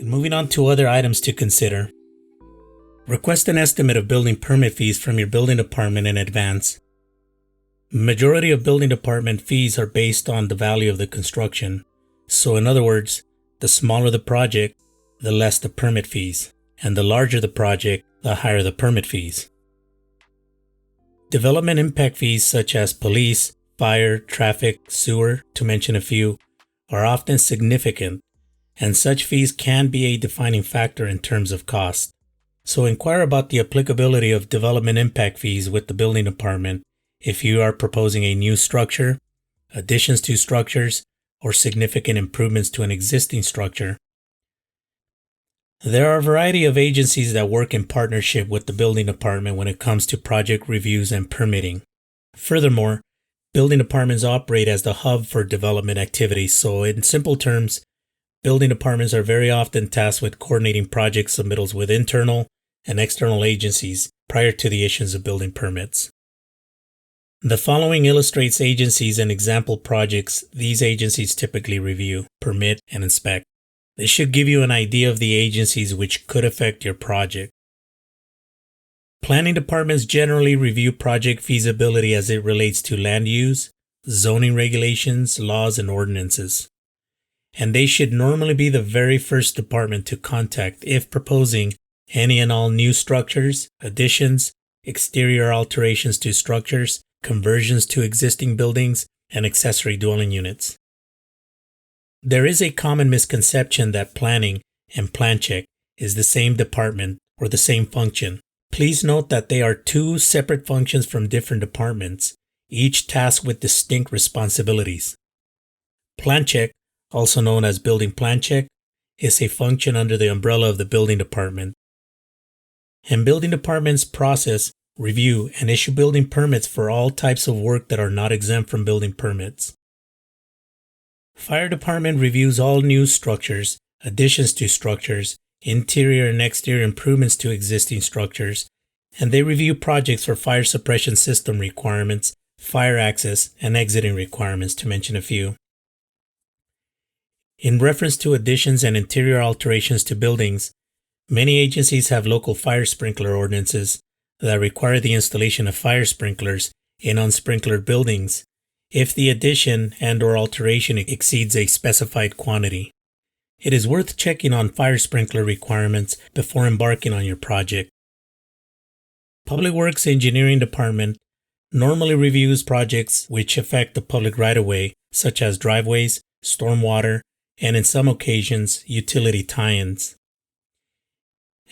And moving on to other items to consider. Request an estimate of building permit fees from your building department in advance. Majority of building department fees are based on the value of the construction. So in other words, the smaller the project, the less the permit fees, and the larger the project, the higher the permit fees. Development impact fees such as police, fire, traffic, sewer, to mention a few, are often significant, and such fees can be a defining factor in terms of cost. So inquire about the applicability of development impact fees with the building department if you are proposing a new structure, additions to structures, or significant improvements to an existing structure. There are a variety of agencies that work in partnership with the building department when it comes to project reviews and permitting. Furthermore, building departments operate as the hub for development activities, so in simple terms, building departments are very often tasked with coordinating project submittals with internal and external agencies prior to the issuance of building permits. The following illustrates agencies and example projects these agencies typically review, permit, and inspect. This should give you an idea of the agencies which could affect your project. Planning departments generally review project feasibility as it relates to land use, zoning regulations, laws, and ordinances. And they should normally be the very first department to contact if proposing any and all new structures, additions, exterior alterations to structures, conversions to existing buildings, and accessory dwelling units. There is a common misconception that planning and plan check is the same department or the same function. Please note that they are two separate functions from different departments, each tasked with distinct responsibilities. Plan check, also known as building plan check, is a function under the umbrella of the building department. And building departments process, review, and issue building permits for all types of work that are not exempt from building permits. Fire department reviews all new structures, additions to structures, interior and exterior improvements to existing structures, and they review projects for fire suppression system requirements, fire access, and exiting requirements, to mention a few. In reference to additions and interior alterations to buildings, many agencies have local fire sprinkler ordinances that require the installation of fire sprinklers in unsprinklered buildings if the addition and/or alteration exceeds a specified quantity. It is worth checking on fire sprinkler requirements before embarking on your project. Public Works Engineering Department normally reviews projects which affect the public right-of-way, such as driveways, stormwater, and in some occasions, utility tie-ins.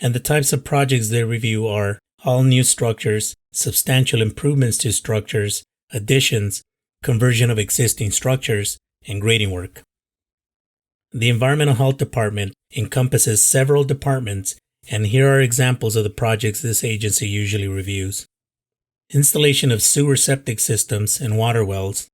And the types of projects they review are all new structures, substantial improvements to structures, additions, conversion of existing structures, and grading work. The Environmental Health Department encompasses several departments, and here are examples of the projects this agency usually reviews. Installation of sewer septic systems and water wells,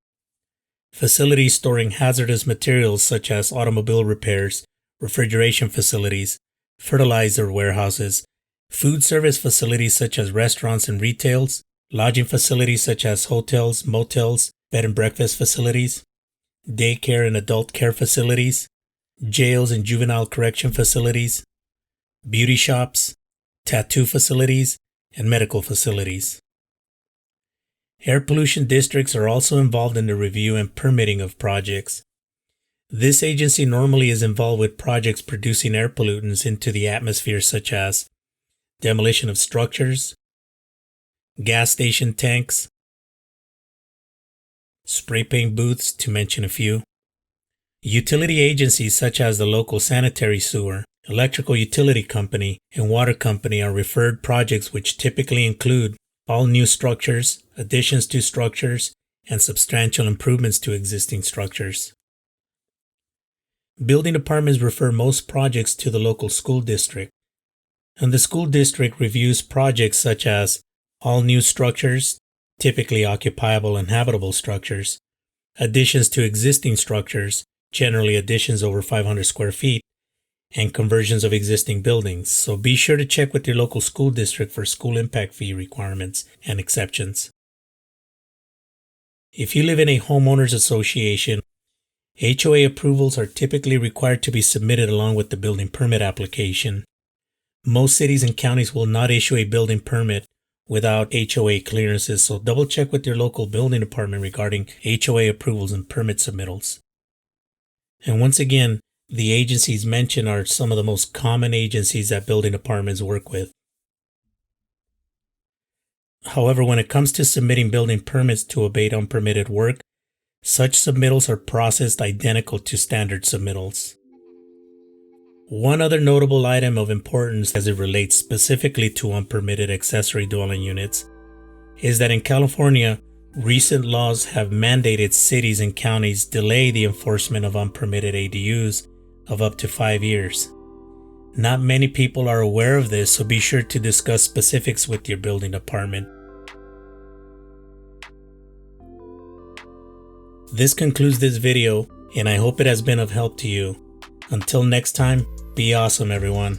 facilities storing hazardous materials such as automobile repairs, refrigeration facilities, fertilizer warehouses, food service facilities such as restaurants and retails, lodging facilities such as hotels, motels, bed and breakfast facilities, daycare and adult care facilities, jails and juvenile correction facilities, beauty shops, tattoo facilities, and medical facilities. Air pollution districts are also involved in the review and permitting of projects. This agency normally is involved with projects producing air pollutants into the atmosphere such as demolition of structures, gas station tanks, spray paint booths, to mention a few. Utility agencies such as the local sanitary sewer, electrical utility company, and water company are referred projects which typically include all new structures, additions to structures, and substantial improvements to existing structures. Building departments refer most projects to the local school district, and the school district reviews projects such as all new structures, typically occupiable and habitable structures, additions to existing structures, generally additions over 500 square feet, and conversions of existing buildings. So be sure to check with your local school district for school impact fee requirements and exceptions. If you live in a homeowners association, HOA approvals are typically required to be submitted along with the building permit application. Most cities and counties will not issue a building permit without HOA clearances, so double check with your local building department regarding HOA approvals and permit submittals. And once again, the agencies mentioned are some of the most common agencies that building departments work with. However, when it comes to submitting building permits to abate unpermitted work, such submittals are processed identical to standard submittals. One other notable item of importance as it relates specifically to unpermitted accessory dwelling units is that in California, recent laws have mandated cities and counties delay the enforcement of unpermitted ADUs of up to 5 years. Not many people are aware of this, so be sure to discuss specifics with your building department. This concludes this video, and I hope it has been of help to you. Until next time, be awesome, everyone.